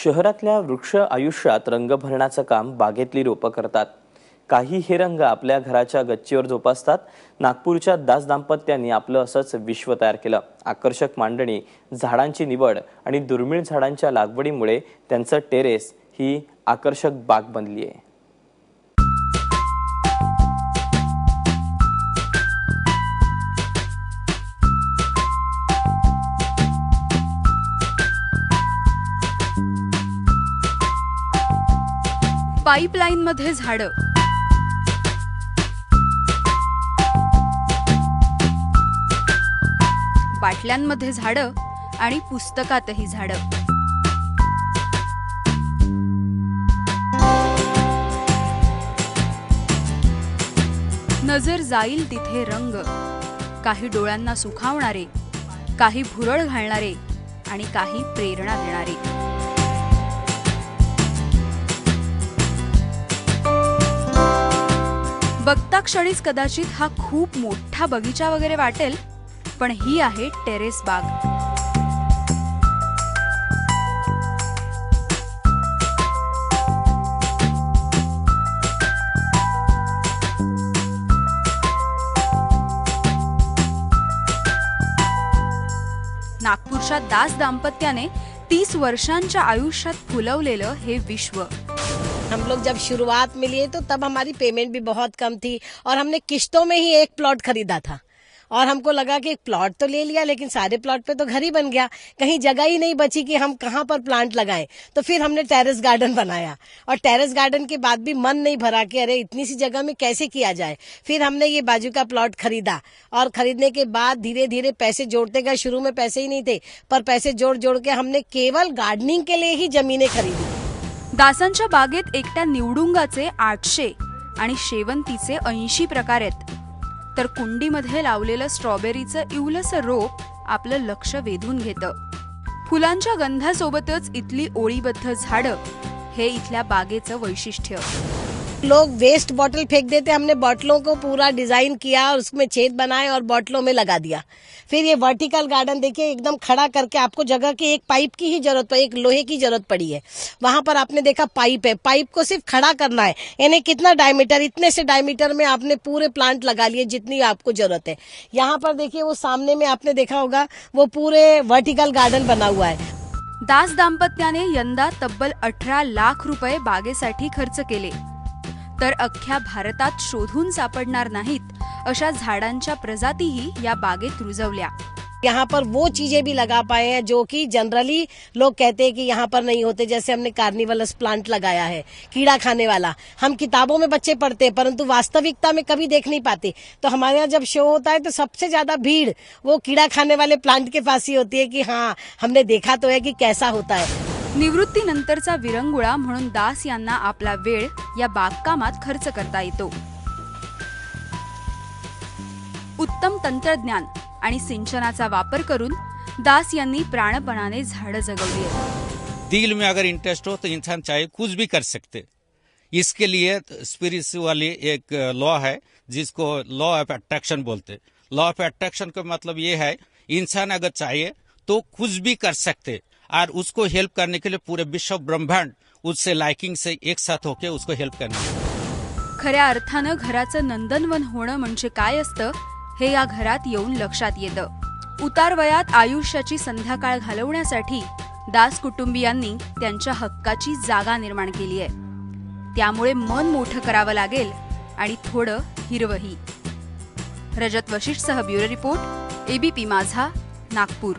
शहरातल्या वृक्ष आयुष्यात रंग भरण्याचं काम बागेतली रोपं करतात. काही हे रंग आपल्या घराच्या गच्चीवर जोपासतात. नागपूरच्या दास दाम्पत्यांनी आपलं असंच विश्व तयार केलं. आकर्षक मांडणी, झाडांची निवड आणि दुर्मिळ झाडांच्या लागवडीमुळे त्यांचं टेरेस ही आकर्षक बाग बनली आहे. पाईपलाईन मध्ये झाडं, बाटल्यांमध्ये झाडं आणि पुस्तकातही झाडं. नजर जाईल तिथे रंग, काही डोळ्यांना सुखावणारे, काही भुरळ घालणारे आणि काही प्रेरणा देणारे. बघता क्षणीच कदाचित हा खूप मोठा बगीचा वगैरे वाटेल, पण ही आहे टेरेस बाग. नागपूरच्या दास दाम्पत्याने 30 वर्षांच्या आयुष्यात फुलवलेलं हे विश्व. हम लोग जब शुरुआत में लिए तो तब हमारी पेमेंट भी बहुत कम थी और हमने किश्तों में ही एक प्लॉट खरीदा था और हमको लगा कि प्लॉट तो ले लिया लेकिन सारे प्लॉट पे तो घर ही बन गया, कहीं जगह ही नहीं बची कि हम कहाँ पर प्लांट लगाएं. तो फिर हमने टेरेस गार्डन बनाया और टेरेस गार्डन के बाद भी मन नहीं भरा कि अरे इतनी सी जगह में कैसे किया जाए. फिर हमने ये बाजू का प्लॉट खरीदा और खरीदने के बाद धीरे धीरे पैसे जोड़ते गए. शुरू में पैसे ही नहीं थे, पर पैसे जोड़ जोड़ के हमने केवल गार्डनिंग के लिए ही जमीनें खरीदी. दासांच्या बागेत एकट्या निवडुंगाचे 800 आणि शेवंतीचे 80 प्रकार आहेत. तर कुंडीमध्ये लावलेलं स्ट्रॉबेरीचं इवलंसं रोप आपलं लक्ष वेधून घेतं. फुलांच्या गंधासोबतच इथली ओळीबद्ध झाडं हे इथल्या बागेचं वैशिष्ट्य. लोग वेस्ट बॉटल फेंक देते, हमने बॉटलों को पूरा डिजाइन किया और उसमें छेद बनाए और बॉटलों में लगा दिया. फिर ये वर्टिकल गार्डन देखिए, एकदम खड़ा करके आपको जगह की एक पाइप की ही जरूरत पड़ी, एक लोहे की जरूरत पड़ी है. वहां पर आपने देखा पाइप है, पाइप को सिर्फ खड़ा करना है. यानी कितना डायमीटर, इतने से डायमीटर में आपने पूरे प्लांट लगा लिए जितनी आपको जरूरत है. यहाँ पर देखिए वो सामने में आपने देखा होगा वो पूरे वर्टिकल गार्डन बना हुआ है. दास दाम्पत्याने यंदा तब्बल 18 लाख रुपये बागेसाठी खर्च केले. तर अख्ख्या भारतात शोधून सापडणार नाहीत अशा झाडांच्या प्रजातीही या बागेत रुजवल्या. यहाँ पर वो चीजें भी लगा पाए हैं जो कि जनरली लोग कहते हैं कि यहाँ पर नहीं होते. जैसे हमने कार्निवलस प्लांट लगाया है, कीड़ा खाने वाला. हम किताबों में बच्चे पढ़ते हैं परंतु वास्तविकता में कभी देख नहीं पाते. तो हमारे यहाँ जब शो होता है तो सबसे ज्यादा भीड़ वो कीड़ा खाने वाले प्लांट के पास ही होती है कि हाँ हमने देखा तो है कि कैसा होता है. निवृत्तीनंतरचा विरंगुळा म्हणून दास यांना आपला वेळ या बागकामात खर्च करता येतो. उत्तम तंत्रज्ञान आणि सिंचनाचा वापर करून दास यांनी प्राणपणाने झाडं जगवली आहेत. दिल में अगर इंटरेस्ट हो तो इंसान चाहे कुछ भी कर सकते. इसके लिए स्पिरिचुअली एक लॉ है जिसको लॉ ऑफ अट्रैक्शन बोलते. लॉ ऑफ अट्रैक्शन का मतलब ये है इंसान अगर चाहे तो कुछ भी कर सकते और उसको हेल्प करने के लिए पूरे विश्व ब्रह्मांड उससे लाइकिंग से एक साथ होके उसको हेल्प करने. खऱ्या अर्थानं घराचं नंदनवन होणं म्हणजे काय असतं हे या घरात येऊन लक्षात येतं. उतार वयात आयुष्याची संध्याकाळ घालवण्यासाठी दास कुटुंबियांनी त्यांच्या हक्काची जागा निर्माण केली आहे. त्यामुळे मन मोठं करावं लागेल आणि थोडं हिरवही. रजत वशिष्ठसह ब्युरो रिपोर्ट, एबीपी माझा, नागपूर.